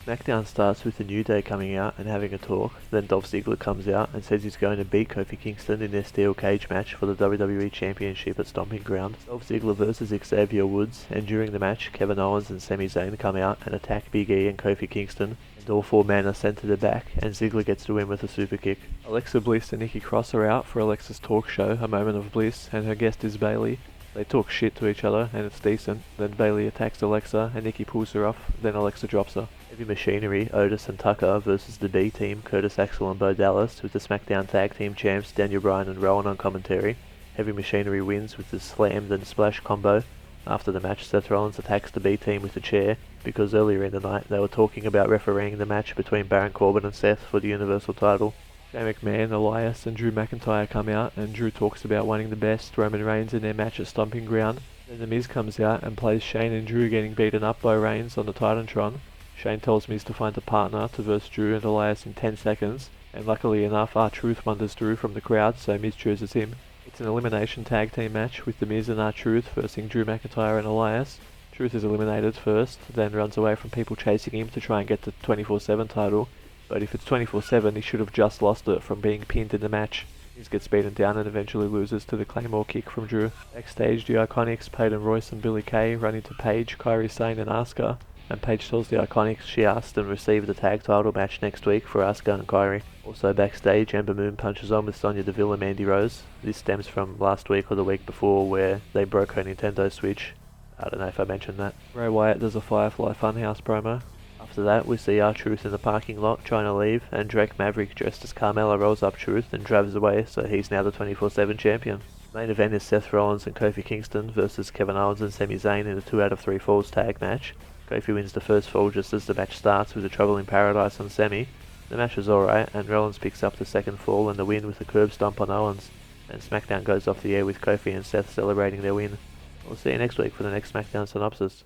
SmackDown starts with the New Day coming out and having a talk, then Dolph Ziggler comes out and says he's going to beat Kofi Kingston in their steel cage match for the WWE Championship at Stomping Ground. Dolph Ziggler versus Xavier Woods, and during the match Kevin Owens and Sami Zayn come out and attack Big E and Kofi Kingston, and all four men are sent to the back, and Ziggler gets the win with a super kick. Alexa Bliss and Nikki Cross are out for Alexa's talk show, A Moment of Bliss, and her guest is Bayley. They talk shit to each other, and it's decent. Then Bayley attacks Alexa, and Nikki pulls her off, then Alexa drops her. Heavy Machinery, Otis and Tucker versus the B Team, Curtis Axel and Bo Dallas, with the SmackDown Tag Team Champs Daniel Bryan and Rowan on commentary. Heavy Machinery wins with the Slam then Splash combo. After the match, Seth Rollins attacks the B Team with a chair, because earlier in the night they were talking about refereeing the match between Baron Corbin and Seth for the Universal title. Shane McMahon, Elias and Drew McIntyre come out, and Drew talks about wanting the best Roman Reigns in their match at Stomping Ground. Then The Miz comes out and plays Shane and Drew getting beaten up by Reigns on the Titantron. Shane tells Miz to find a partner to verse Drew and Elias in 10 seconds, and luckily enough R-Truth wanders Drew from the crowd, so Miz chooses him. It's an elimination tag team match with The Miz and R-Truth versing Drew McIntyre and Elias. Truth is eliminated first, then runs away from people chasing him to try and get the 24/7 title. But if it's 24/7, he should have just lost it from being pinned in the match. Miz gets beaten down and eventually loses to the Claymore kick from Drew. Backstage, the Iconics, Peyton Royce and Billie Kay run into Paige, Kairi Sane and Asuka, and Paige tells the Iconics she asked and received the tag title match next week for Asuka and Kairi. Also backstage, Ember Moon punches on with Sonya Deville and Mandy Rose. This stems from last week or the week before where they broke her Nintendo Switch. I don't know if I mentioned that. Bray Wyatt does a Firefly Funhouse promo. After that, we see R-Truth in the parking lot trying to leave, and Drake Maverick dressed as Carmella rolls up Truth and drives away, so he's now the 24/7 champion. Main event is Seth Rollins and Kofi Kingston versus Kevin Owens and Sami Zayn in a 2 out of 3 falls tag match. Kofi wins the first fall just as the match starts with a Trouble in Paradise on Sami. The match was alright, and Rollins picks up the second fall and the win with a curb stomp on Owens, and SmackDown goes off the air with Kofi and Seth celebrating their win. We'll see you next week for the next SmackDown synopsis.